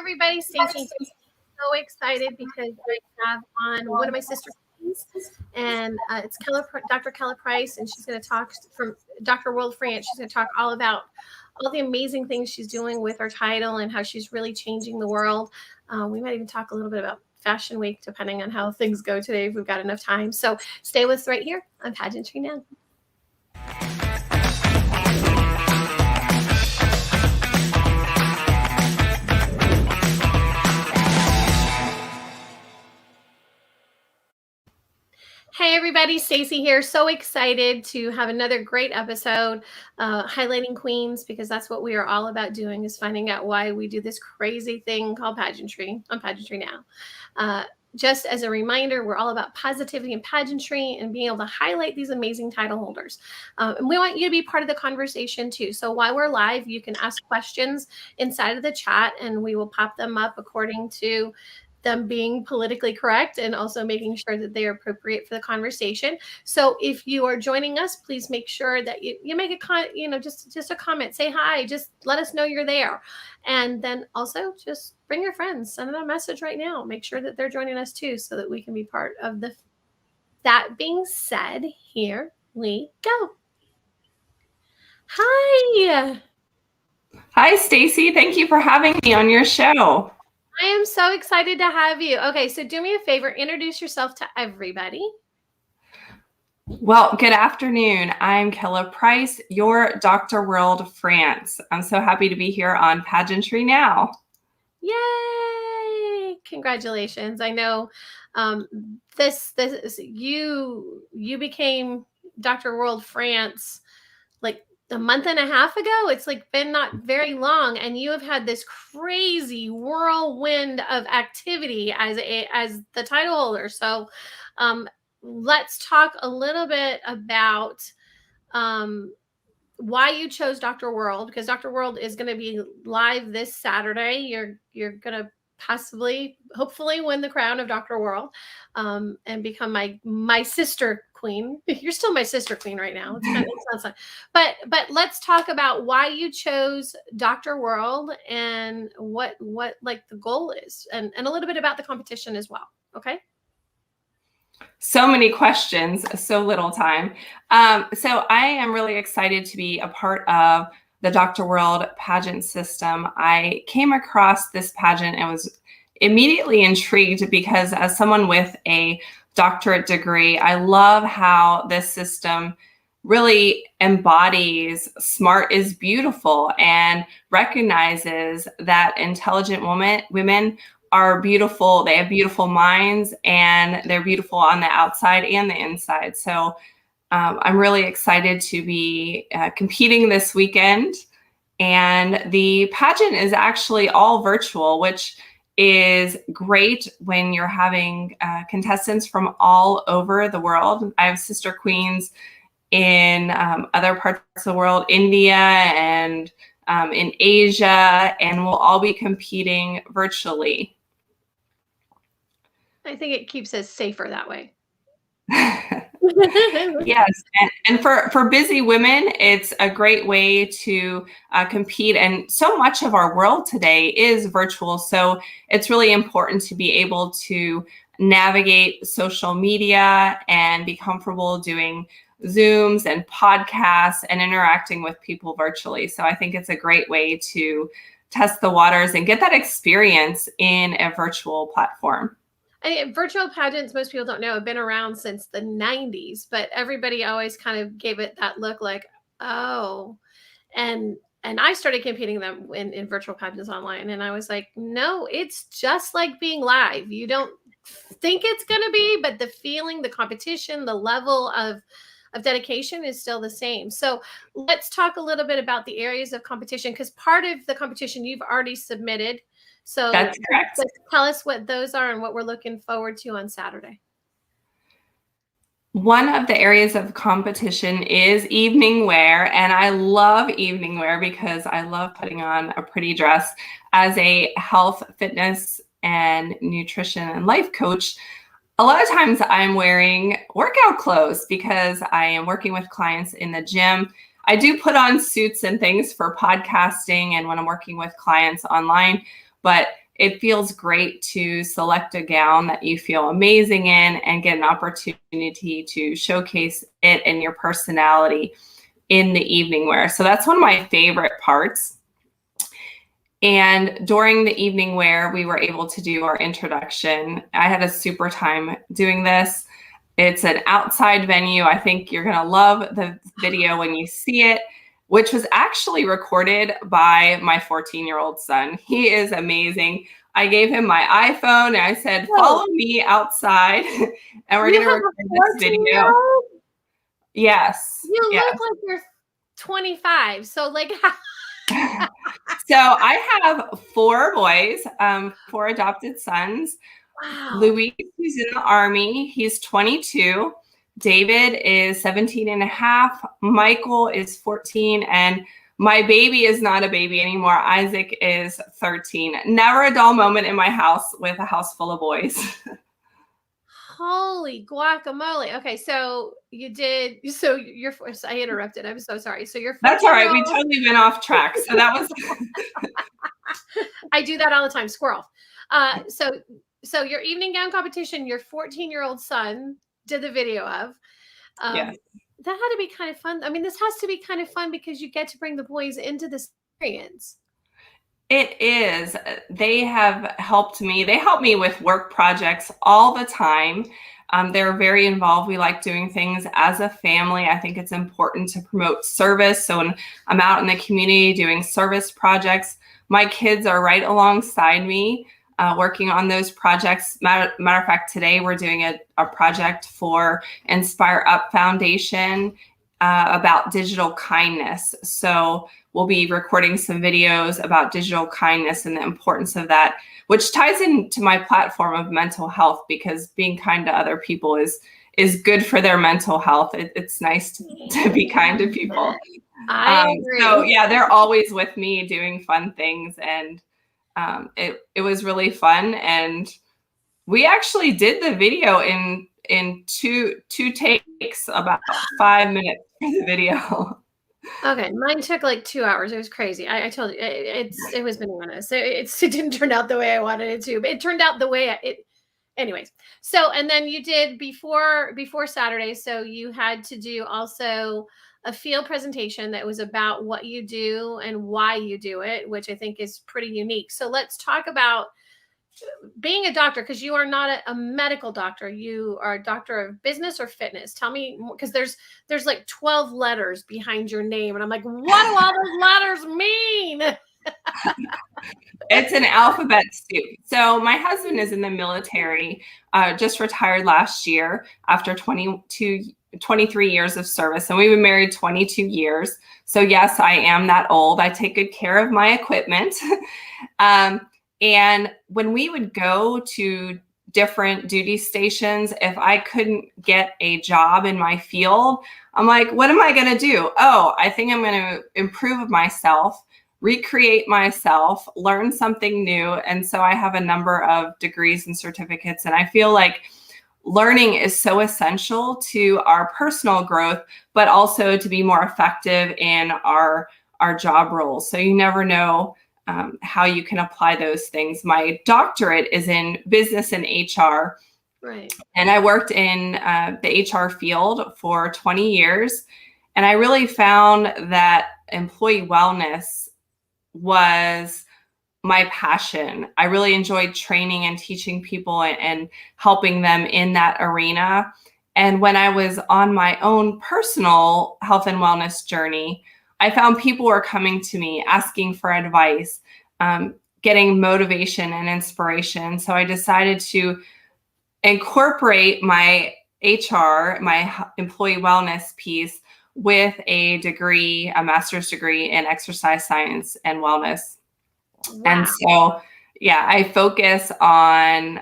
everybody, Stacey. So excited because I have on one of my sisters, and it's Dr. Kella Price, and she's going to talk from Dr. World France. She's going to talk all about all the amazing things she's doing with her title and how she's really changing the world. We might even talk a little bit about Fashion Week, depending on how things go today, if we've got enough time. So stay with us right here on Pageantry Now. Hey everybody, Stacey here. So excited to have another great episode highlighting queens, because that's what we are all about doing, is finding out why we do this crazy thing called pageantry on Pageantry Now. Just as a reminder, we're all about positivity and pageantry and being able to highlight these amazing title holders. And we want you to be part of the conversation too. So while we're live, you can ask questions inside of the chat and we will pop them up according to them being politically correct and also making sure that they are appropriate for the conversation. So if you are joining us, please make sure that you make just a comment, say hi, just let us know you're there. And then also just bring your friends, send them a message right now, make sure that they're joining us too, so that we can be part of the. That being said, here we go. Hi. Hi, Stacey. Thank you for having me on your show. I am so excited to have you. Okay, so do me a favor, introduce yourself to everybody. Well, good afternoon. I'm Kella Price, your Dr. World France. I'm so happy to be here on Pageantry Now. Yay! Congratulations. I know you became Dr. World France like a month and a half ago. It's like been not very long, and you have had this crazy whirlwind of activity as the title holder. So let's talk a little bit about why you chose Dr. World, because Dr. World is going to be live this Saturday. You're going to hopefully win the crown of Dr. World and become my sister queen. You're still my sister queen right now. It's kind of fun. But let's talk about why you chose Dr. World and what like the goal is, and a little bit about the competition as well. Okay. So many questions, so little time. So I am really excited to be a part of the Dr. World pageant system. I came across this pageant and was immediately intrigued because as someone with a doctorate degree, I love how this system really embodies smart is beautiful and recognizes that intelligent women are beautiful. They have beautiful minds and they're beautiful on the outside and the inside. So I'm really excited to be competing this weekend. And the pageant is actually all virtual, which is great when you're having contestants from all over the world. I have sister queens in other parts of the world, India and in Asia, and we'll all be competing virtually. I think it keeps us safer that way. Yes, and for busy women, it's a great way to compete. And so much of our world today is virtual, so it's really important to be able to navigate social media and be comfortable doing Zooms and podcasts and interacting with people virtually. So I think it's a great way to test the waters and get that experience in a virtual platform. Virtual pageants, most people don't know, have been around since the 90s, but everybody always kind of gave it that look like, oh, and I started competing them in virtual pageants online, and I was like, no, it's just like being live. You don't think it's going to be, but the feeling, the competition, the level of dedication is still the same. So let's talk a little bit about the areas of competition, because part of the competition you've already submitted. So that's correct. Tell us what those are and what we're looking forward to on Saturday. One of the areas of competition is evening wear, and I love evening wear because I love putting on a pretty dress. As a health, fitness, and nutrition and life coach, a lot of times I'm wearing workout clothes because I am working with clients in the gym. I do put on suits and things for podcasting and when I'm working with clients online, but it feels great to select a gown that you feel amazing in and get an opportunity to showcase it and your personality in the evening wear. So that's one of my favorite parts. And during the evening wear, we were able to do our introduction. I had a super time doing this. It's an outside venue. I think you're gonna love the video when you see it, which was actually recorded by my 14-year-old son. He is amazing. I gave him my iPhone and I said, follow me outside and we're gonna record this video. Yes. You look like you're 25. So like So I have 4 boys, 4 adopted sons. wow. Luis, who's in the Army, he's 22. David is 17 and a half. Michael is 14. And my baby is not a baby anymore. Isaac is 13. Never a dull moment in my house with a house full of boys. Holy guacamole. Okay, so you did, so you're, I interrupted. I'm so sorry. So you're, that's all right. We totally went off track. So that was, I do that all the time, squirrel. So your evening gown competition, your 14-year-old son did the video of. yes. That had to be kind of fun. I mean, this has to be kind of fun because you get to bring the boys into this experience. It is. They have helped me. They help me with work projects all the time. They're very involved. We like doing things as a family. I think it's important to promote service. So when I'm out in the community doing service projects, my kids are right alongside me working on those projects. Matter of fact, today we're doing a project for Inspire Up Foundation about digital kindness. So we'll be recording some videos about digital kindness and the importance of that, which ties into my platform of mental health, because being kind to other people is good for their mental health. It's nice to be kind to people. I agree. So yeah, they're always with me doing fun things, and it was really fun. And we actually did the video in two takes, about 5 minutes for the video. Okay, mine took like 2 hours. It was crazy. I told you, it was bananas. It didn't turn out the way I wanted it to, but it turned out the way anyways. So, and then you did before Saturday. So you had to do also a field presentation that was about what you do and why you do it, which I think is pretty unique. So let's talk about being a doctor, because you are not a medical doctor. You are a doctor of business or fitness. Tell me, because there's like 12 letters behind your name, and I'm like, what do all those letters mean? It's an alphabet soup. So my husband is in the military, just retired last year after 23 years of service, and we've been married 22 years. So yes, I am that old. I take good care of my equipment. And when we would go to different duty stations, if I couldn't get a job in my field, I'm like, what am I going to do? Oh, I think I'm going to improve myself, recreate myself, learn something new. And so I have a number of degrees and certificates. And I feel like learning is so essential to our personal growth, but also to be more effective in our job roles. So you never know how you can apply those things. My doctorate is in business and HR. Right. And I worked in the HR field for 20 years. And I really found that employee wellness was my passion. I really enjoyed training and teaching people and helping them in that arena. And when I was on my own personal health and wellness journey, I found people were coming to me asking for advice, getting motivation and inspiration. So I decided to incorporate my HR, my employee wellness piece, with a degree, a master's degree in exercise science and wellness. Wow. And so, yeah, I focus on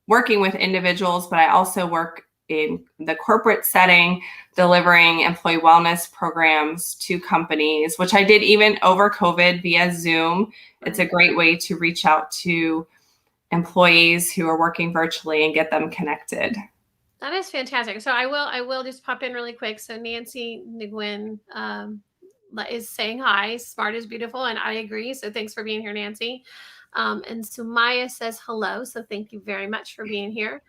working with individuals, but I also work in the corporate setting, delivering employee wellness programs to companies, which I did even over COVID via Zoom. It's a great way to reach out to employees who are working virtually and get them connected. That is fantastic. So I will just pop in really quick. So Nancy Nguyen is saying hi. Smart is beautiful, and I agree. So thanks for being here, Nancy. And Sumaya says hello. So thank you very much for being here.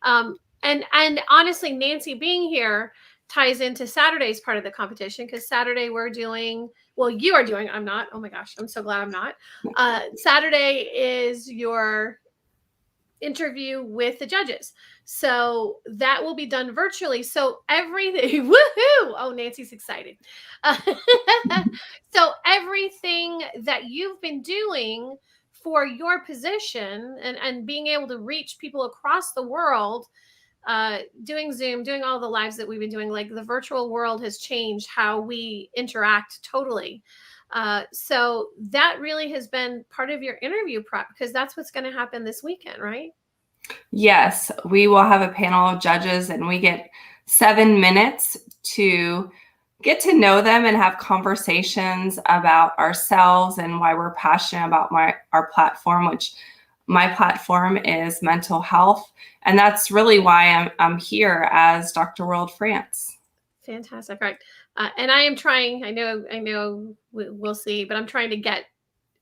And honestly, Nancy being here ties into Saturday's part of the competition, because Saturday we're doing, well, you are doing, I'm not. Oh my gosh, I'm so glad I'm not. Saturday is your interview with the judges. So that will be done virtually. So everything, woohoo! Oh, Nancy's excited. So everything that you've been doing for your position and being able to reach people across the world, doing Zoom, doing all the lives that we've been doing, like the virtual world has changed how we interact totally. So that really has been part of your interview prep, because that's what's going to happen this weekend, right? Yes, we will have a panel of judges, and we get 7 minutes to get to know them and have conversations about ourselves and why we're passionate about our platform, which my platform is mental health. And that's really why I'm here as Dr. World France. Fantastic. Right. And I am trying, I know we'll see, but I'm trying to get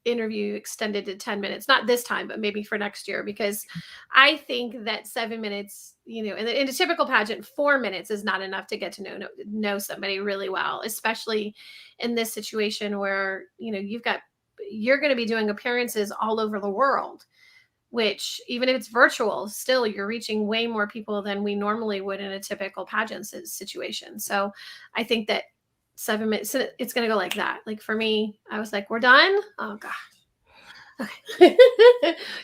interview extended to 10 minutes, not this time, but maybe for next year, because I think that 7 minutes, in a typical pageant, 4 minutes is not enough to get to know somebody really well, especially in this situation where, you're going to be doing appearances all over the world, which even if it's virtual, still you're reaching way more people than we normally would in a typical pageant situation. So I think that 7 minutes, it's going to go like that. Like for me, I was like, we're done. Oh God. Okay.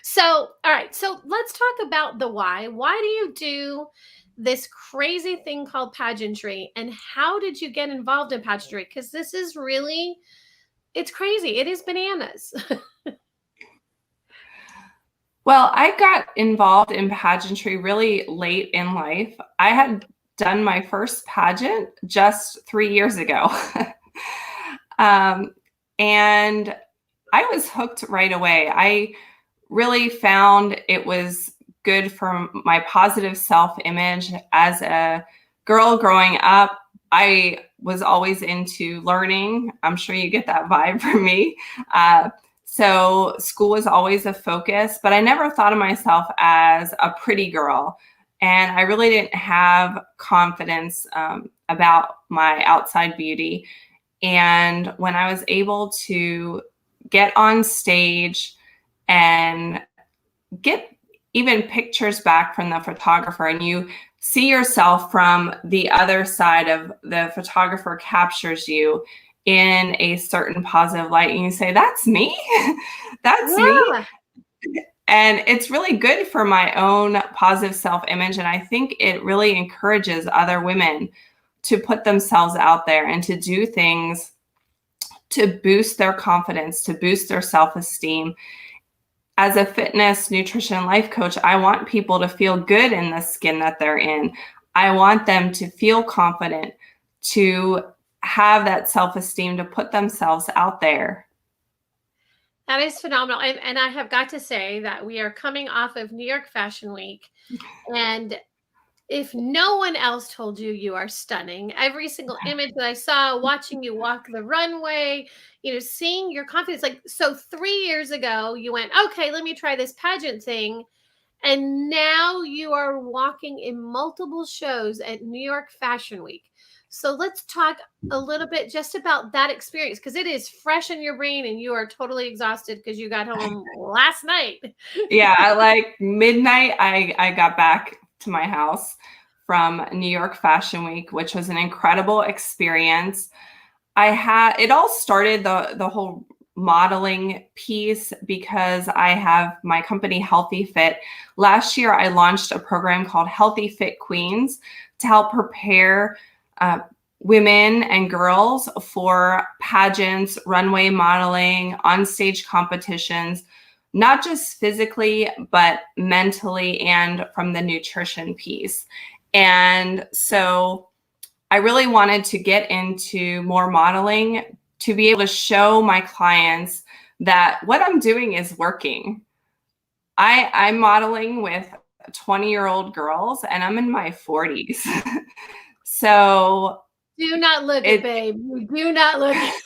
So, all right. So let's talk about the why. Why do you do this crazy thing called pageantry, and how did you get involved in pageantry? Because this is really, it's crazy. It is bananas. Well, I got involved in pageantry really late in life. I had done my first pageant just 3 years ago. And I was hooked right away. I really found it was good for my positive self-image. As a girl growing up, I was always into learning. I'm sure you get that vibe from me. So school was always a focus, but I never thought of myself as a pretty girl. And I really didn't have confidence about my outside beauty. And when I was able to get on stage and get even pictures back from the photographer, and you see yourself from the other side of the photographer captures you in a certain positive light, and you say, that's me. That's me. And it's really good for my own positive self-image. And I think it really encourages other women to put themselves out there and to do things to boost their confidence, to boost their self-esteem. As a fitness, nutrition, life coach, I want people to feel good in the skin that they're in. I want them to feel confident, to have that self-esteem, to put themselves out there. That is phenomenal. And I have got to say that we are coming off of New York Fashion Week. And if no one else told you, you are stunning. Every single image that I saw, watching you walk the runway, seeing your confidence. Like, so 3 years ago, you went, okay, let me try this pageant thing. And now you are walking in multiple shows at New York Fashion Week. So let's talk a little bit just about that experience, because it is fresh in your brain and you are totally exhausted because you got home last night. Yeah, at like midnight, I got back to my house from New York Fashion Week, which was an incredible experience. It all started, the whole modeling piece, because I have my company Healthy Fit. Last year, I launched a program called Healthy Fit Queens to help prepare women and girls for pageants, runway modeling, onstage competitions, not just physically, but mentally, and from the nutrition piece. And so I really wanted to get into more modeling to be able to show my clients that what I'm doing is working. I'm modeling with 20-year-old girls, and I'm in my 40s. So do not look it, babe. Do not look it.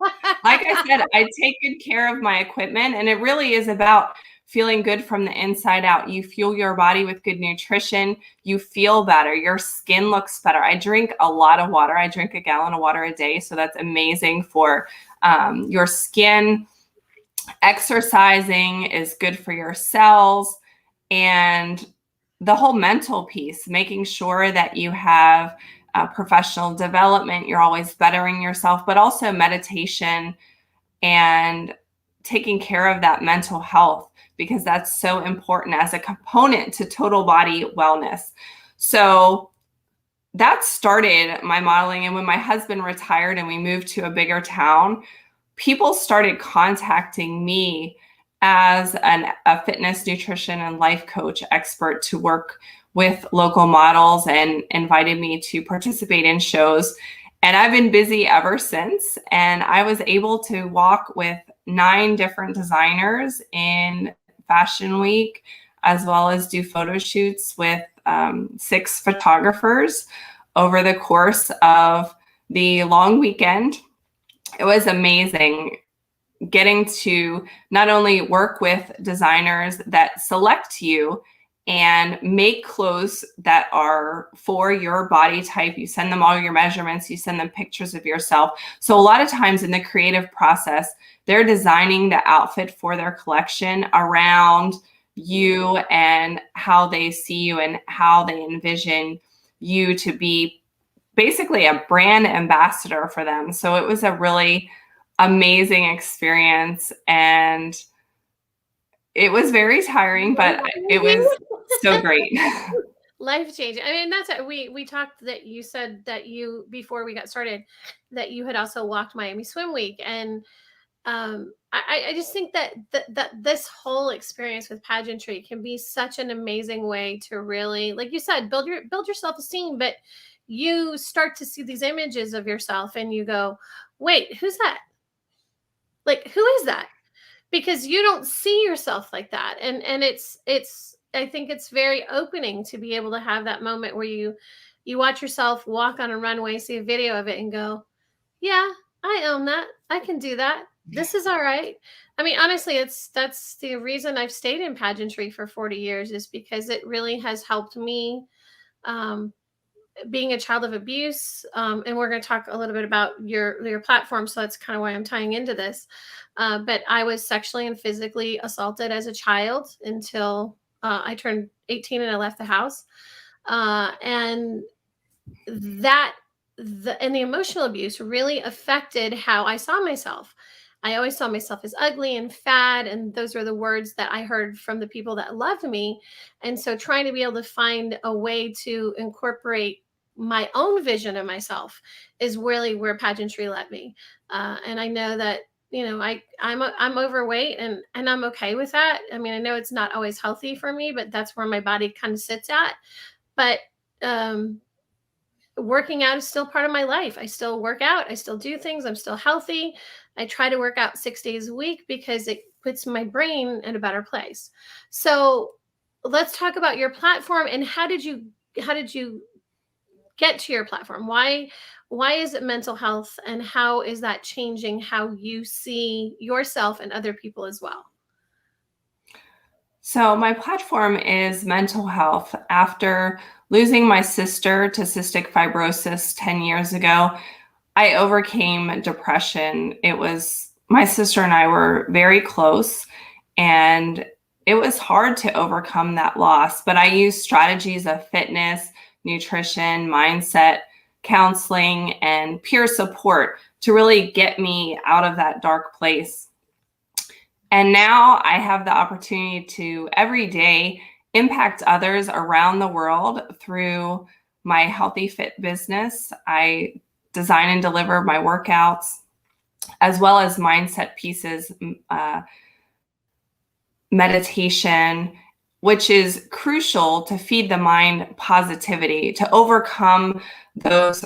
Like I said, I take good care of my equipment, and it really is about feeling good from the inside out. You fuel your body with good nutrition, you feel better, your skin looks better. I drink a lot of water. I drink a gallon of water a day, so that's amazing for your skin. Exercising is good for your cells, and the whole mental piece, making sure that you have professional development, you're always bettering yourself, but also meditation and taking care of that mental health, because that's so important as a component to total body wellness. So that started my modeling. And when my husband retired and we moved to a bigger town, people started contacting me as a fitness, nutrition, and life coach expert to work with local models, and invited me to participate in shows. And I've been busy ever since. And I was able to walk with 9 different designers in Fashion Week, as well as do photo shoots with 6 photographers over the course of the long weekend. It was amazing getting to not only work with designers that select you and make clothes that are for your body type. You send them all your measurements, you send them pictures of yourself. So a lot of times in the creative process, they're designing the outfit for their collection around you and how they see you and how they envision you to be basically a brand ambassador for them. So it was a really amazing experience, and it was very tiring, but it was so great. Life changing. I mean, that's we talked that you said that you, before we got started, that you had also walked Miami Swim Week, and I just think that this whole experience with pageantry can be such an amazing way to really, like you said, build your self-esteem. But you start to see these images of yourself and you go, wait, who's that? Like, who is that? Because you don't see yourself like that. And it's I think it's very opening to be able to have that moment where you watch yourself walk on a runway, see a video of it, and go, yeah, I own that. I can do that. This is all right. I mean, honestly, that's the reason I've stayed in pageantry for 40 years, is because it really has helped me, um, being a child of abuse. And we're going to talk a little bit about your platform. So that's kind of why I'm tying into this. But I was sexually and physically assaulted as a child until I turned 18 and I left the house. And the emotional abuse really affected how I saw myself. I always saw myself as ugly and fat, and those are the words that I heard from the people that loved me. And so trying to be able to find a way to incorporate my own vision of myself is really where pageantry led me. And I know that, I'm overweight, and I'm okay with that. I mean, I know it's not always healthy for me, but that's where my body kind of sits at. But working out is still part of my life. I still work out. I still do things. I'm still healthy. I try to work out 6 days a week because it puts my brain in a better place. So let's talk about your platform, and how did you get to your platform? Why is it mental health, and how is that changing how you see yourself and other people as well? So my platform is mental health. After losing my sister to cystic fibrosis 10 years ago, I overcame depression. It was, my sister and I were very close, and it was hard to overcome that loss. But I used strategies of fitness, nutrition, mindset, counseling, and peer support to really get me out of that dark place. And now I have the opportunity to every day impact others around the world through my Healthy Fit business. I design and deliver my workouts, as well as mindset pieces, meditation, which is crucial to feed the mind positivity, to overcome those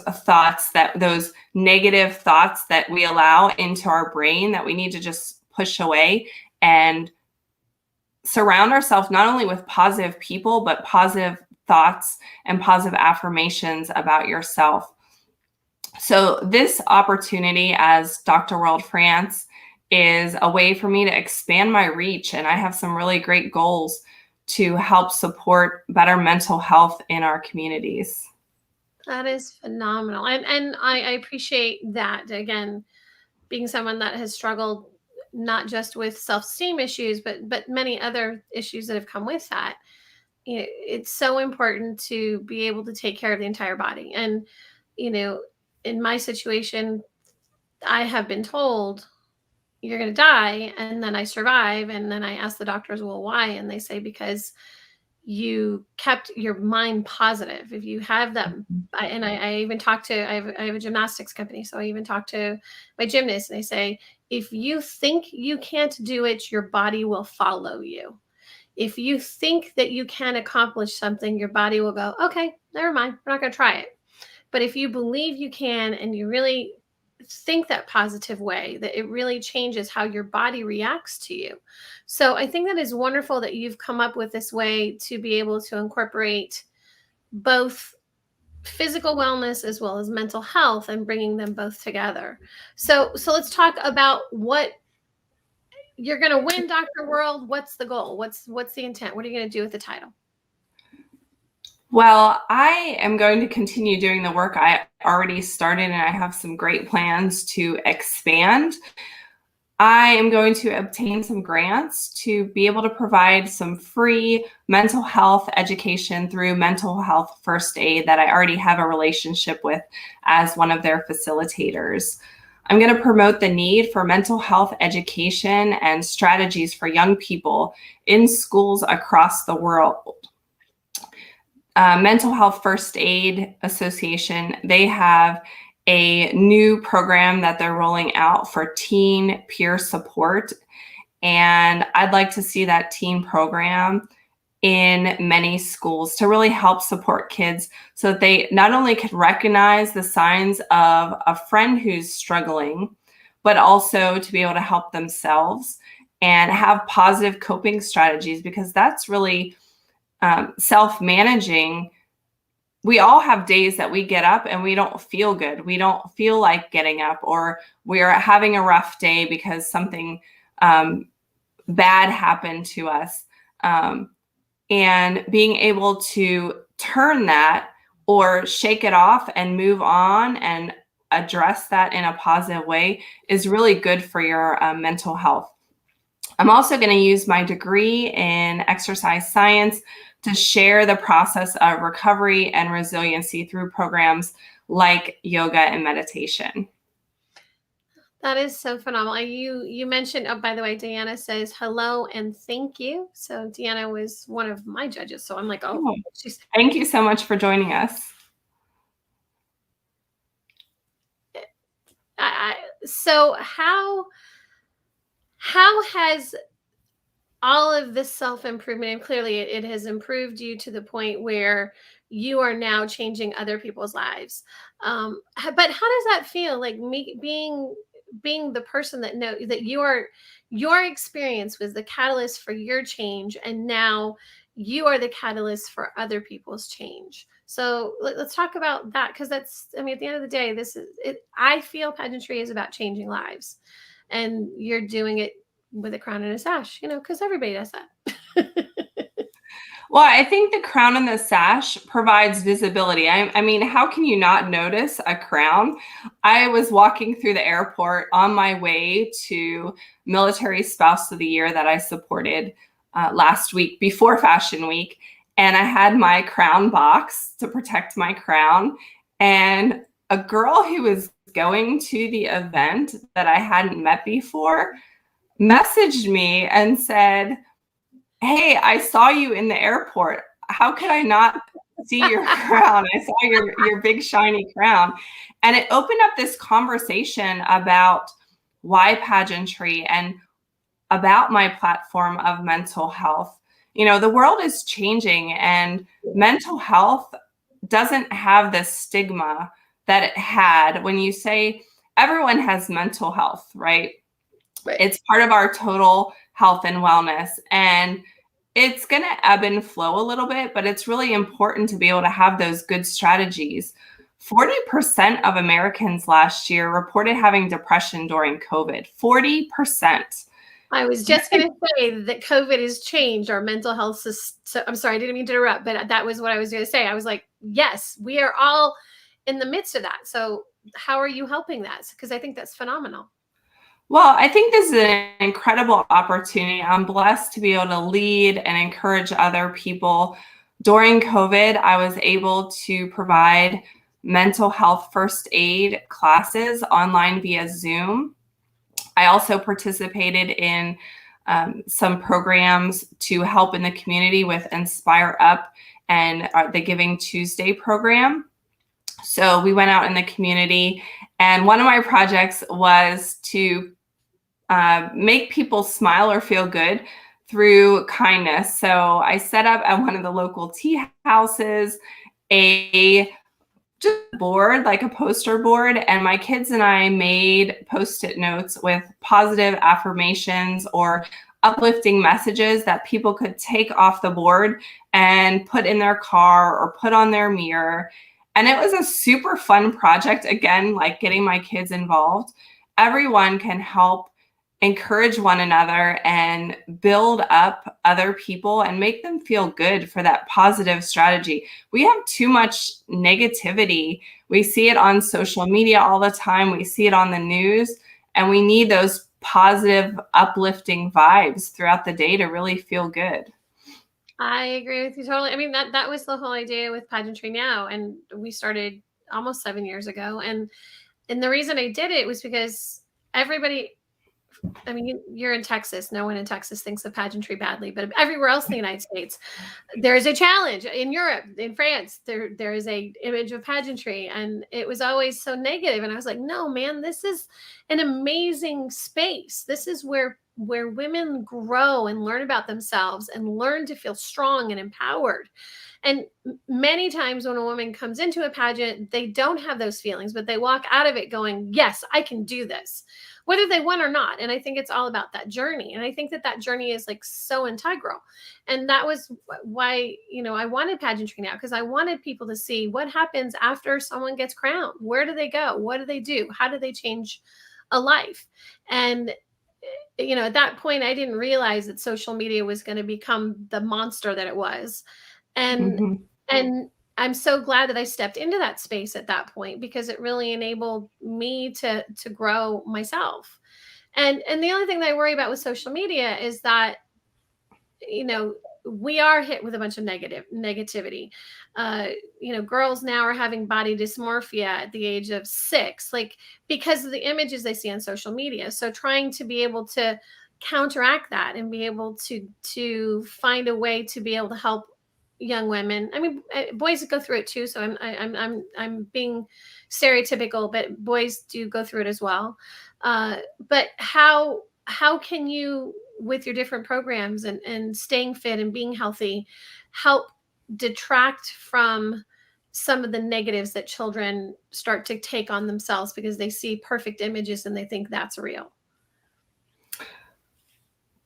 those negative thoughts that we allow into our brain that we need to just push away, and surround ourselves not only with positive people, but positive thoughts and positive affirmations about yourself. So this opportunity as Dr. World France is a way for me to expand my reach, and I have some really great goals to help support better mental health in our communities. That is phenomenal. And I appreciate that. Again, being someone that has struggled not just with self-esteem issues, but many other issues that have come with that. It's so important to be able to take care of the entire body. And, you know, in my situation, I have been told you're going to die, and then I survive, and then I ask the doctors, well, why? And they say because you kept your mind positive. If you have that, I even talk to, I have a gymnastics company, so I even talk to my gymnasts, and they say, if you think you can't do it, your body will follow you. If you think that you can accomplish something, your body will go, okay, never mind, we're not going to try it. But if you believe you can, and you really think that positive way, that it really changes how your body reacts to you. So I think that is wonderful that you've come up with this way to be able to incorporate both physical wellness as well as mental health and bringing them both together. So let's talk about what you're going to win, Dr. World. What's the goal? What's the intent? What are you going to do with the title? Well, I am going to continue doing the work I already started, and I have some great plans to expand. I am going to obtain some grants to be able to provide some free mental health education through Mental Health First Aid that I already have a relationship with as one of their facilitators. I'm going to promote the need for mental health education and strategies for young people in schools across the world. Mental Health First Aid Association, they have a new program that they're rolling out for teen peer support. And I'd like to see that teen program in many schools to really help support kids so that they not only can recognize the signs of a friend who's struggling, but also to be able to help themselves and have positive coping strategies, because that's really self-managing. We all have days that we get up and we don't feel good. We don't feel like getting up, or we're having a rough day because something bad happened to us. And being able to turn that or shake it off and move on and address that in a positive way is really good for your mental health. I'm also going to use my degree in exercise science to share the process of recovery and resiliency through programs like yoga and meditation. That is so phenomenal. You mentioned, oh, by the way, Deanna says hello and thank you. So Deanna was one of my judges. So I'm like, oh, she's. Thank you so much for joining us. So how has all of this self-improvement, and clearly it has improved you to the point where you are now changing other people's lives. But how does that feel, like me being the person that know that your experience was the catalyst for your change, and now you are the catalyst for other people's change? So let's talk about that, because that's, I mean, at the end of the day, this is it. I feel pageantry is about changing lives, and you're doing it with a crown and a sash, because everybody does that. Well, I think the crown and the sash provides visibility. I mean, how can you not notice a crown? I was walking through the airport on my way to Military Spouse of the Year that I supported last week before Fashion Week. And I had my crown box to protect my crown. And a girl who was going to the event that I hadn't met before messaged me and said, "Hey, I saw you in the airport. How could I not see your crown? I saw your big shiny crown." And it opened up this conversation about why pageantry and about my platform of mental health. The world is changing, and mental health doesn't have the stigma that it had when you say everyone has mental health, right? Right. It's part of our total health and wellness. And it's going to ebb and flow a little bit, but it's really important to be able to have those good strategies 40% of Americans last year reported having depression during COVID. 40%. I was just going to say that COVID has changed our mental health system. So, I'm sorry, I didn't mean to interrupt, but that was what I was going to say. I was like, yes, we are all in the midst of that. So how are you helping that? Because I think that's phenomenal. Well, I think this is an incredible opportunity. I'm blessed to be able to lead and encourage other people. During COVID, I was able to provide mental health first aid classes online via Zoom. I also participated in some programs to help in the community with Inspire Up and the Giving Tuesday program. So we went out in the community, and one of my projects was to make people smile or feel good through kindness. So I set up at one of the local tea houses a just board, like a poster board, and my kids and I made Post-it notes with positive affirmations or uplifting messages that people could take off the board and put in their car or put on their mirror. And it was a super fun project, again, like getting my kids involved. Everyone can help encourage one another and build up other people and make them feel good for that positive strategy. We have too much negativity. We see it on social media all the time. We see it on the news, and we need those positive, uplifting vibes throughout the day to really feel good. I agree with you totally. I mean, that was the whole idea with Pageantry Now, and we started almost 7 years ago. And the reason I did it was because everybody, I mean, you're in Texas. No one in Texas thinks of pageantry badly, but everywhere else in the United States, there is a challenge. In Europe, in France, there is a image of pageantry, and it was always so negative. And I was like, no, man, this is an amazing space. This is where women grow and learn about themselves and learn to feel strong and empowered. And many times when a woman comes into a pageant, they don't have those feelings, but they walk out of it going, yes, I can do this, whether they won or not. And I think it's all about that journey. And I think that journey is like so integral. And that was why, I wanted Pageantry Now, because I wanted people to see what happens after someone gets crowned. Where do they go? What do they do? How do they change a life? And at that point, I didn't realize that social media was going to become the monster that it was. And I'm so glad that I stepped into that space at that point, because it really enabled me to grow myself. And the only thing that I worry about with social media is that, we are hit with a bunch of negativity. Girls now are having body dysmorphia at the age of 6, like because of the images they see on social media. So trying to be able to counteract that and be able to find a way to be able to help young women. I mean, boys go through it too. So I'm being stereotypical, but boys do go through it as well. But how can you, with your different programs and staying fit and being healthy, help detract from some of the negatives that children start to take on themselves because they see perfect images and they think that's real?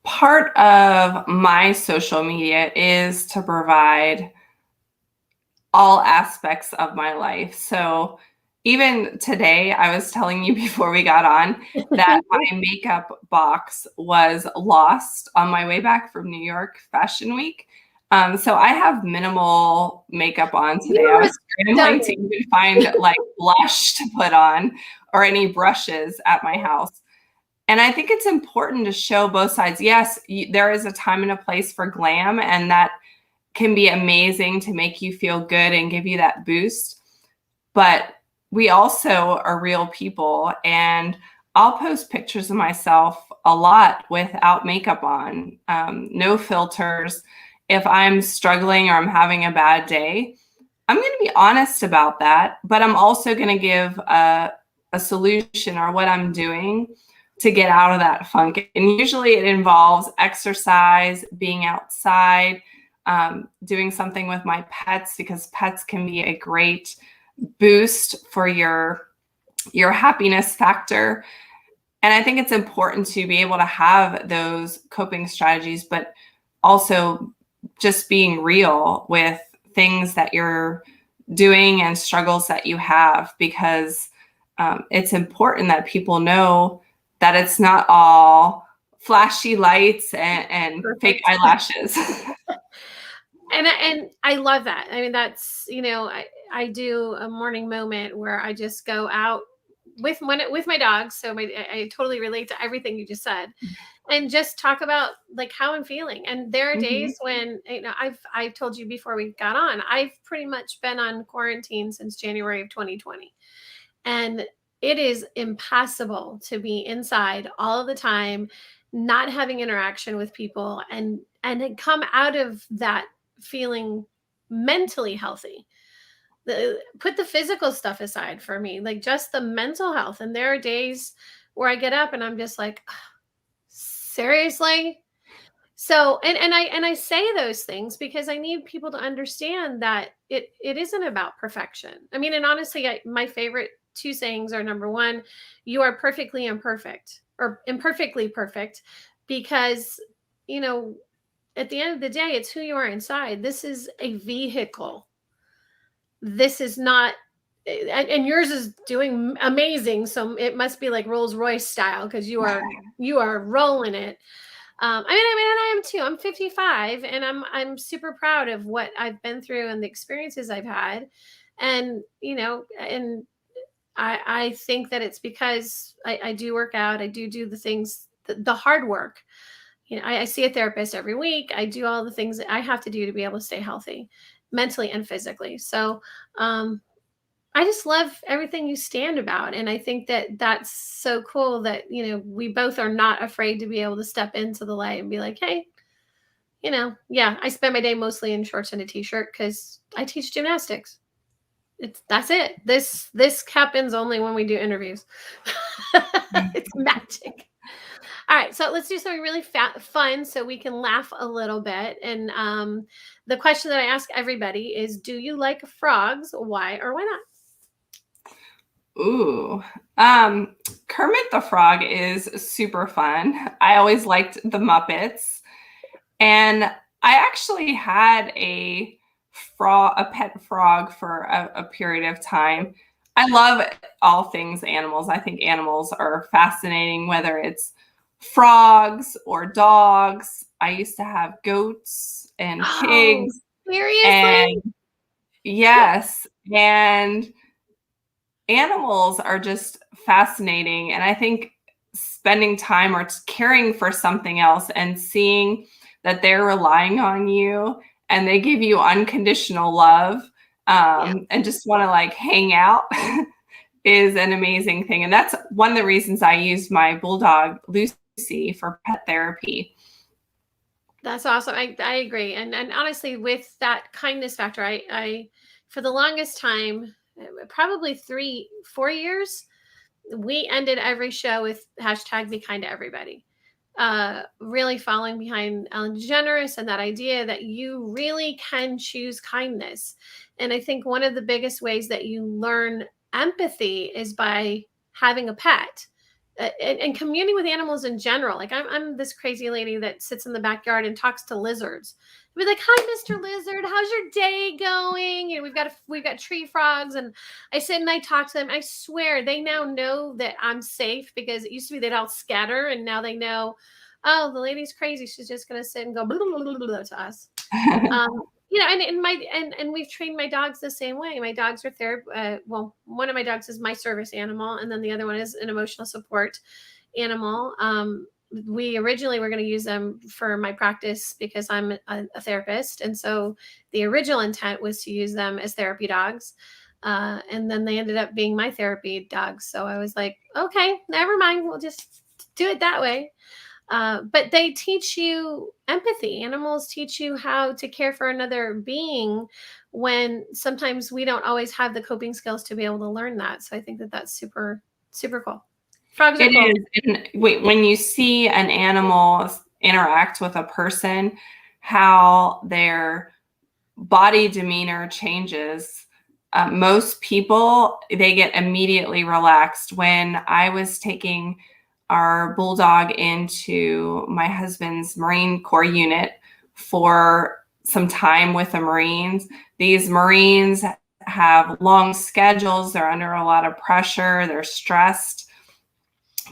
Part of my social media is to provide all aspects of my life. So even today, I was telling you before we got on that my makeup box was lost on my way back from New York Fashion Week. So I have minimal makeup on today. I was scrambling to even find like blush to put on or any brushes at my house. And I think it's important to show both sides. Yes, there is a time and a place for glam, and that can be amazing to make you feel good and give you that boost. But we also are real people, and I'll post pictures of myself a lot without makeup on, no filters. If I'm struggling or I'm having a bad day, I'm going to be honest about that, but I'm also going to give a solution or what I'm doing to get out of that funk. And usually it involves exercise, being outside, doing something with my pets, because pets can be a great boost for your happiness factor. And I think it's important to be able to have those coping strategies, but also just being real with things that you're doing and struggles that you have, because it's important that people know that it's not all flashy lights and fake Perfect. eyelashes. And I love that. I mean, that's, I do a morning moment where I just go out with my dogs. So I totally relate to everything you just said, and just talk about like how I'm feeling. And there are Mhm. days when, I've told you before we got on, I've pretty much been on quarantine since January of 2020. And it is impossible to be inside all of the time, not having interaction with people, and come out of that feeling mentally healthy. Put the physical stuff aside for me, like just the mental health. And there are days where I get up and I'm just like, seriously. So, and I say those things because I need people to understand that it isn't about perfection. I mean, and honestly, my favorite two sayings are: number one, you are perfectly imperfect, or imperfectly perfect, because, you know, at the end of the day, it's who you are inside. This is a vehicle. This is not, and yours is doing amazing. So it must be like Rolls Royce style, because you are rolling it. And I am too. I'm 55, and I'm super proud of what I've been through and the experiences I've had. And, and I think that it's because I do work out. I do the things, the hard work. I see a therapist every week. I do all the things that I have to do to be able to stay healthy, mentally and physically. So, um, I just love everything you stand about. And I think that that's so cool that, we both are not afraid to be able to step into the light and be like, hey, yeah, I spend my day mostly in shorts and a t-shirt because I teach gymnastics. That's it. This happens only when we do interviews. It's magic. All right, so let's do something really fun so we can laugh a little bit. And the question that I ask everybody is, do you like frogs? Why or why not? Ooh. Kermit the Frog is super fun. I always liked the Muppets. And I actually had a pet frog for a period of time. I love all things animals. I think animals are fascinating, whether it's frogs or dogs. I used to have goats and Oh, pigs, seriously? and yes, and animals are just fascinating. And I think spending time or caring for something else and seeing that they're relying on you and they give you unconditional love, Yeah. and just want to like hang out is an amazing thing. And that's one of the reasons I used my bulldog Lucy for pet therapy. That's awesome. I agree. And honestly, with that kindness factor, I for the longest time, probably 3-4 years, we ended every show with hashtag be kind to everybody. Really falling behind Ellen DeGeneres and that idea that you really can choose kindness. And I think one of the biggest ways that you learn empathy is by having a pet. And communing with animals in general. Like I'm this crazy lady that sits in the backyard and talks to lizards. I'd be like, "Hi, Mr. Lizard, how's your day going?" We've got tree frogs, and I sit and I talk to them. I swear they now know that I'm safe, because it used to be they'd all scatter, and now they know, oh, the lady's crazy. She's just gonna sit and go blah, blah, blah, blah, blah to us. And we've trained my dogs the same way. My dogs are therapy. Well, one of my dogs is my service animal, and then the other one is an emotional support animal. We originally were going to use them for my practice because I'm a therapist, and so the original intent was to use them as therapy dogs. And then they ended up being my therapy dogs. So I was like, okay, never mind. We'll just do it that way. But they teach you empathy. Animals teach you how to care for another being when sometimes we don't always have the coping skills to be able to learn that. So I think that that's super, super cool. Frogs are It cool. is. And wait, when you see an animal interact with a person, how their body demeanor changes. Most people, they get immediately relaxed. When I was taking our bulldog into my husband's Marine Corps unit for some time with the Marines, these Marines have long schedules. They're under a lot of pressure. They're stressed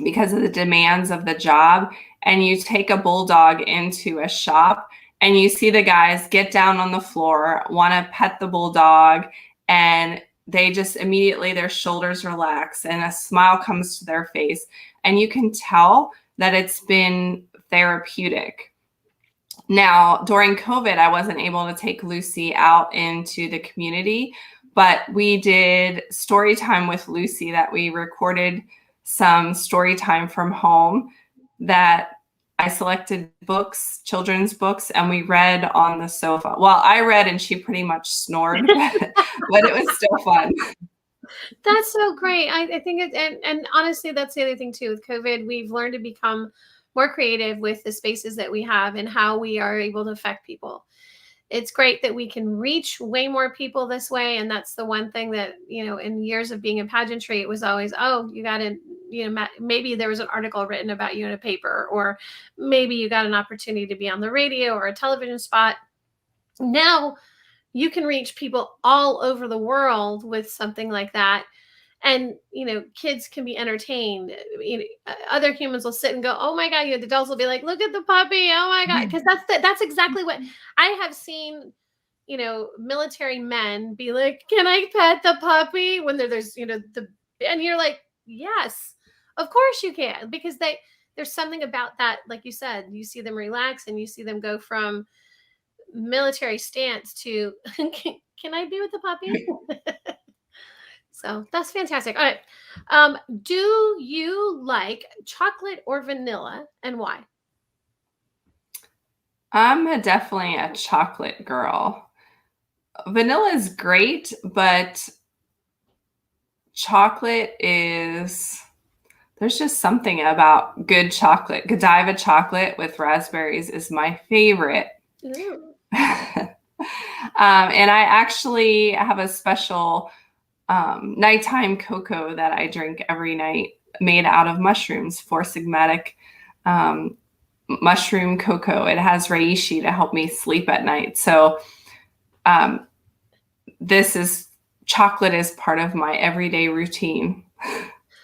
because of the demands of the job. And you take a bulldog into a shop and you see the guys get down on the floor, want to pet the bulldog, and they just immediately, their shoulders relax and a smile comes to their face. And you can tell that it's been therapeutic. Now, during COVID, I wasn't able to take Lucy out into the community, but we did story time with Lucy that we recorded some story time from home that I selected books, children's books, and we read on the sofa. Well, I read and she pretty much snored, but it was still fun. That's so great. I think it, and honestly, that's the other thing too with COVID. We've learned to become more creative with the spaces that we have and how we are able to affect people. It's great that we can reach way more people this way. And that's the one thing that, in years of being in pageantry, it was always, oh, you got to, maybe there was an article written about you in a paper, or maybe you got an opportunity to be on the radio or a television spot. Now you can reach people all over the world with something like that. And, kids can be entertained. Other humans will sit and go, oh my God, the adults will be like, look at the puppy. Oh my God. Because that's exactly what I have seen, military men be like, can I pet the puppy? When there's, and you're like, yes, of course you can. Because there's something about that. Like you said, you see them relax and you see them go from military stance to, can I be with the puppy? So that's fantastic. All right. Do you like chocolate or vanilla, and why? I'm definitely a chocolate girl. Vanilla is great, but chocolate there's just something about good chocolate. Godiva chocolate with raspberries is my favorite. And I actually have a special nighttime cocoa that I drink every night made out of mushrooms, 4-sigmatic mushroom cocoa. It has reishi to help me sleep at night. So chocolate is part of my everyday routine.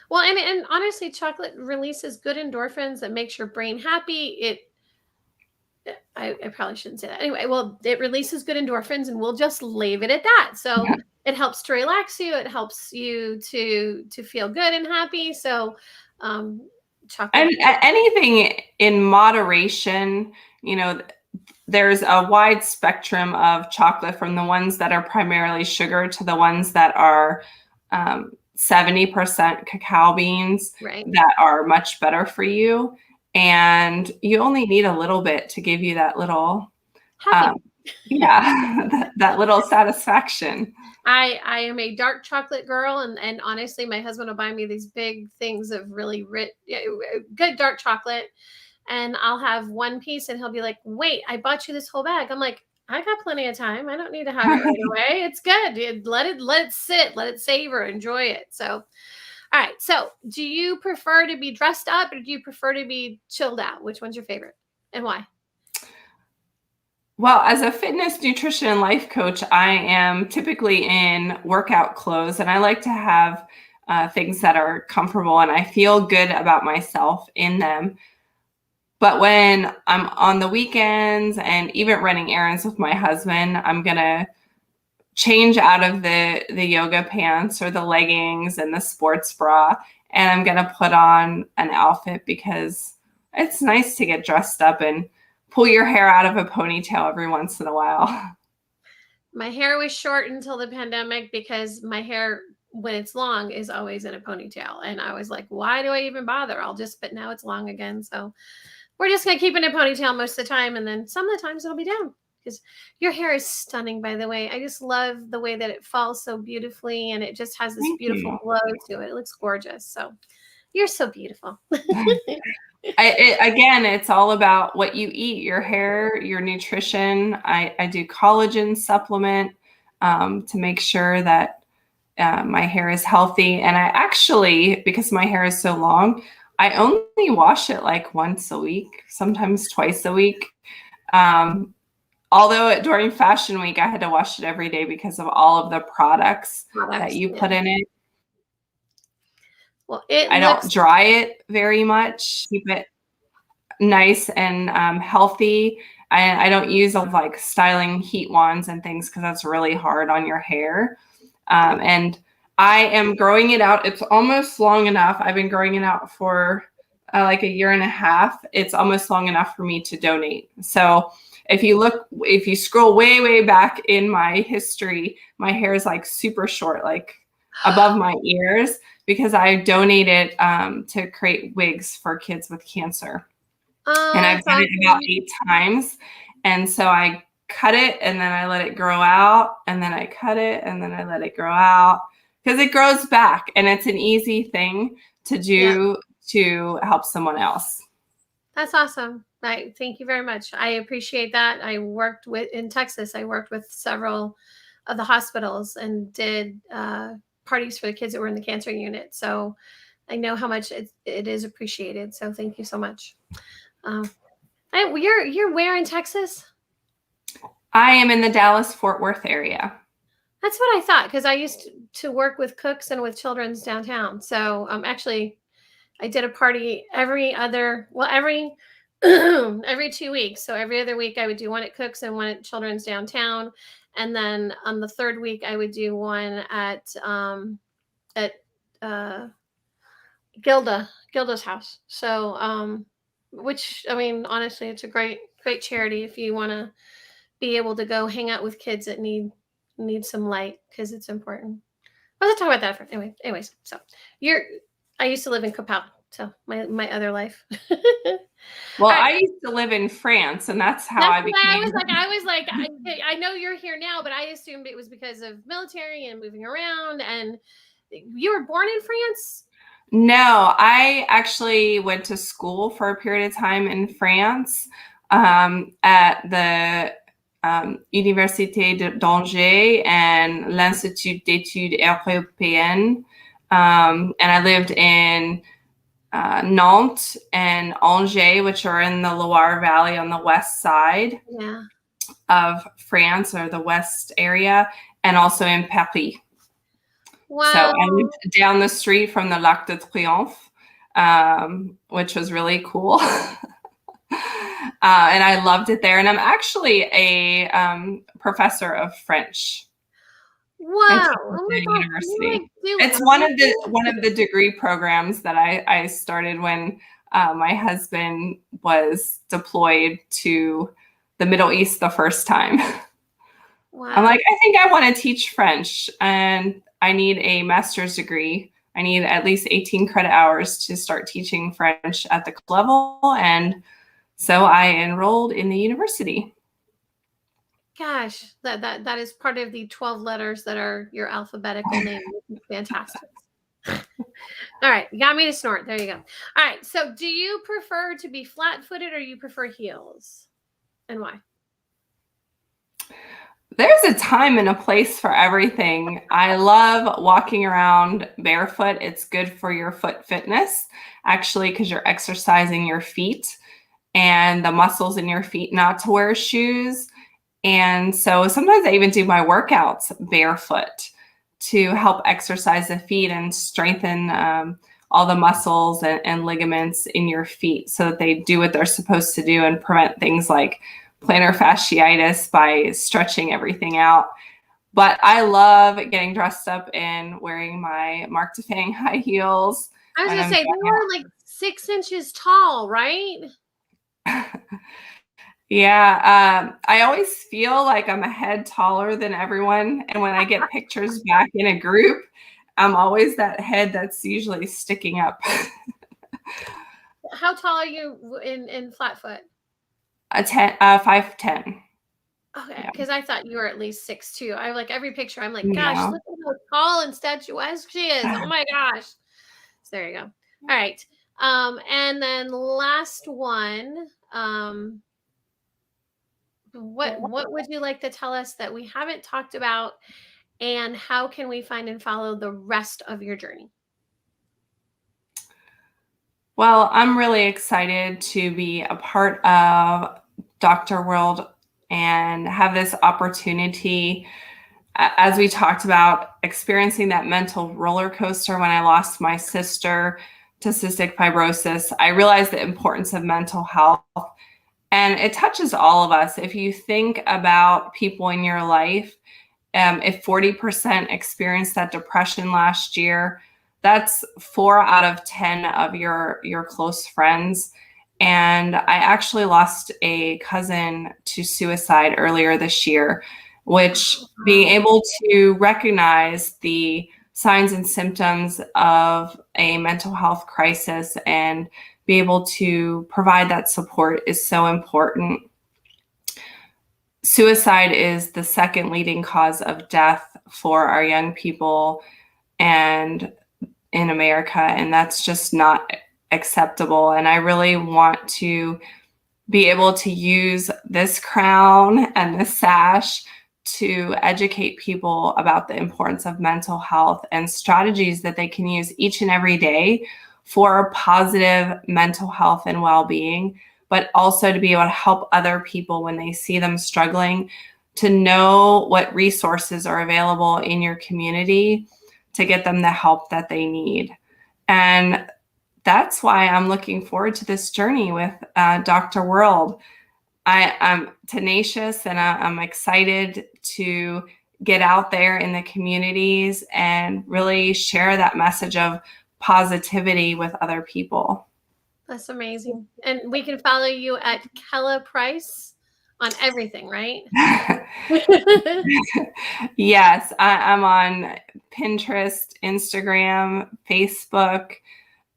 Well, and honestly, chocolate releases good endorphins that makes your brain happy. I probably shouldn't say that. Anyway, well, it releases good endorphins, and we'll just leave it at that. So yeah. It helps to relax you. It helps you to feel good and happy. So chocolate. And anything in moderation, there's a wide spectrum of chocolate, from the ones that are primarily sugar to the ones that are 70% cacao beans, right, that are much better for you. And you only need a little bit to give you that little, that little satisfaction. I am a dark chocolate girl, and honestly, my husband will buy me these big things of really rich, good dark chocolate, and I'll have one piece, and he'll be like, "Wait, I bought you this whole bag." I'm like, "I got plenty of time. I don't need to have it right away. It's good. Let it sit, let it savor, enjoy it." So, all right. So, do you prefer to be dressed up, or do you prefer to be chilled out? Which one's your favorite, and why? Well, as a fitness, nutrition, and life coach, I am typically in workout clothes, and I like to have things that are comfortable, and I feel good about myself in them. But when I'm on the weekends and even running errands with my husband, I'm going to change out of the yoga pants or the leggings and the sports bra, and I'm going to put on an outfit, because it's nice to get dressed up and pull your hair out of a ponytail every once in a while. My hair was short until the pandemic, because my hair, when it's long, is always in a ponytail. And I was like, why do I even bother? But now it's long again. So we're just going to keep it in a ponytail most of the time. And then some of the times it'll be down, because your hair is stunning, by the way. I just love the way that it falls so beautifully. And it just has this beautiful glow to it. It looks gorgeous. So you're so beautiful. Again, it's all about what you eat, your hair, your nutrition. I do collagen supplement to make sure that my hair is healthy. And I actually, because my hair is so long, I only wash it like once a week, sometimes twice a week. although during Fashion Week, I had to wash it every day because of all of the products that you put in it. Well, I don't dry it very much. Keep it nice and healthy. I don't use like styling heat wands and things because that's really hard on your hair. And I am growing it out. It's almost long enough. I've been growing it out for like 1.5 years. It's almost long enough for me to donate. So if you scroll way, way back in my history, my hair is like super short, like above my ears, because I donated to create wigs for kids with cancer. And I've done it about 8 times. And so I cut it and then I let it grow out, and then I cut it and then I let it grow out, because it grows back and it's an easy thing to do to help someone else. That's awesome. Thank you very much. I appreciate that. In Texas, I worked with several of the hospitals and did parties for the kids that were in the cancer unit. So I know how much it is appreciated. So thank you so much. You're where in Texas? I am in the Dallas-Fort Worth area. That's what I thought, because I used to work with cooks and with children's downtown. So actually, I did a party every 2 weeks. So every other week I would do one at Cooks and one at Children's downtown. And then on the third week I would do one at Gilda's house. So which, I mean, honestly, it's a great charity if you want to be able to go hang out with kids that need some light, because it's important. Let's talk about that anyways. So I used to live in Coppell. So my other life. Well, I used to live in France, and that's how I became. I was like, I know you're here now, but I assumed it was because of military and moving around. And you were born in France? No, I actually went to school for a period of time in France at the Université d'Angers and l'Institut d'études européennes. And I lived in Nantes and Angers, which are in the Loire Valley on the west side of France, or the west area, and also in Paris. Wow. So I lived down the street from the L'Arc de Triomphe, which was really cool. And I loved it there. And I'm actually a professor of French. Wow! Oh my God. University. It's one of the degree programs that I started when my husband was deployed to the Middle East the first time. Wow. I'm like, I think I want to teach French, and I need a master's degree. I need at least 18 credit hours to start teaching French at the level. And so I enrolled in the university. Gosh, that is part of the 12 letters that are your alphabetical name. Fantastic. All right, you got me to snort. There you go. All right, so do you prefer to be flat-footed, or you prefer heels, and why? There's a time and a place for everything. I love walking around barefoot. It's good for your foot fitness, actually, because you're exercising your feet and the muscles in your feet, not to wear shoes. And so sometimes I even do my workouts barefoot to help exercise the feet and strengthen all the muscles and ligaments in your feet so that they do what they're supposed to do and prevent things like plantar fasciitis by stretching everything out. But I love getting dressed up and wearing my Marc Tefang high heels. I was going to say, they were like 6 inches tall, right? Yeah, I always feel like I'm a head taller than everyone. And when I get pictures back in a group, I'm always that head that's usually sticking up. How tall are you in flat foot? 5'10". Okay, because I thought you were at least 6'2". I like every picture. I'm like, gosh, look at how tall and statuesque she is. Oh my gosh. So there you go. All right. And then last one. What would you like to tell us that we haven't talked about, and how can we find and follow the rest of your journey? Well, I'm really excited to be a part of Dr. World and have this opportunity, as we talked about, experiencing that mental roller coaster when I lost my sister to cystic fibrosis. I realized the importance of mental health, and it touches all of us. If you think about people in your life, if 40% experienced that depression last year, that's 4 out of 10 of your close friends. And I actually lost a cousin to suicide earlier this year, which being able to recognize the signs and symptoms of a mental health crisis and be able to provide that support is so important. Suicide is the second leading cause of death for our young people and in America, and that's just not acceptable. And I really want to be able to use this crown and this sash to educate people about the importance of mental health and strategies that they can use each and every day for positive mental health and well-being, but also to be able to help other people when they see them struggling, to know what resources are available in your community to get them the help that they need. And that's why I'm looking forward to this journey with Dr. World. I'm tenacious, and I'm excited to get out there in the communities and really share that message of positivity with other people. That's amazing. And we can follow you at Kella Price on everything, right? Yes, I'm on Pinterest, Instagram, Facebook.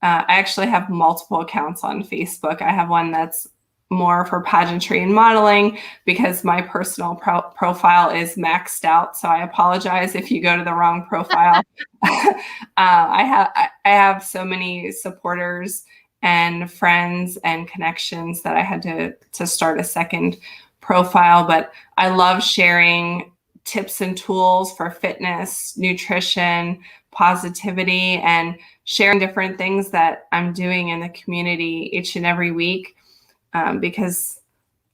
I actually have multiple accounts on Facebook. I have one that's more for pageantry and modeling because my personal profile is maxed out. So I apologize if you go to the wrong profile. I have so many supporters and friends and connections that I had to start a second profile. But I love sharing tips and tools for fitness, nutrition, positivity, and sharing different things that I'm doing in the community each and every week, because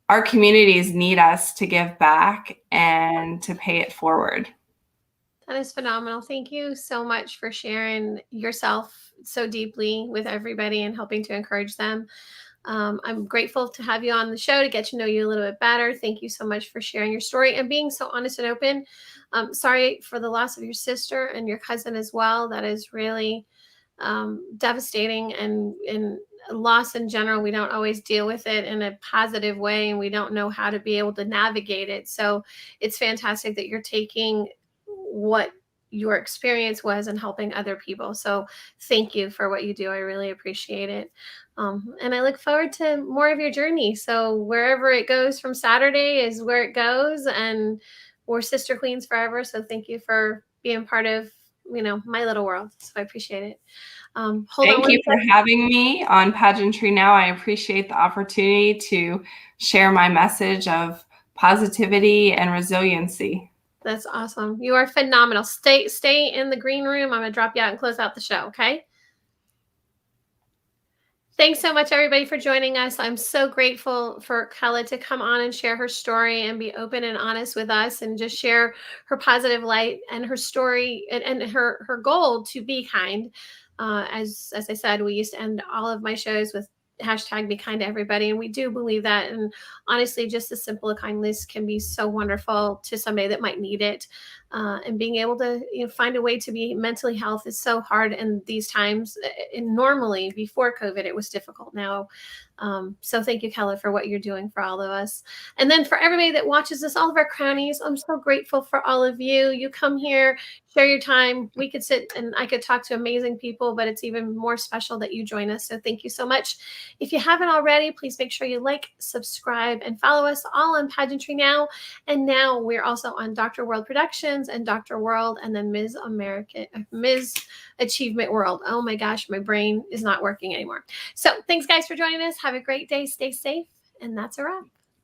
our communities need us to give back and to pay it forward. That is phenomenal. Thank you so much for sharing yourself so deeply with everybody and helping to encourage them. I'm grateful to have you on the show to get to know you a little bit better. Thank you so much for sharing your story and being so honest and open. Sorry for the loss of your sister and your cousin as well. That is really devastating, and loss in general, we don't always deal with it in a positive way, and we don't know how to be able to navigate it. So it's fantastic that you're taking what your experience was and helping other people. So thank you for what you do. I really appreciate it. And I look forward to more of your journey. So wherever it goes from Saturday is where it goes, and we're sister queens forever. So thank you for being part of, my little world. So I appreciate it. Thank you for having me on PageantryNOW. I appreciate the opportunity to share my message of positivity and resiliency. That's awesome. You are phenomenal. Stay in the green room. I'm going to drop you out and close out the show, okay? Thanks so much, everybody, for joining us. I'm so grateful for Kella to come on and share her story and be open and honest with us and just share her positive light and her story and her goal to be kind. As I said, we used to end all of my shows with hashtag be kind to everybody. And we do believe that. And honestly, just the simple of kindness can be so wonderful to somebody that might need it. And being able to find a way to be mentally healthy is so hard in these times. And normally before COVID, it was difficult. Now, so thank you, Kella, for what you're doing for all of us. And then for everybody that watches us, all of our crownies, I'm so grateful for all of you. You come here, share your time. We could sit and I could talk to amazing people, but it's even more special that you join us. So thank you so much. If you haven't already, please make sure you like, subscribe, and follow us all on PageantryNOW. And now we're also on Dr. World Productions and Dr. World, and then Ms. Achievement World. Oh my gosh, my brain is not working anymore. So thanks, guys, for joining us. Have a great day. Stay safe. And that's a wrap.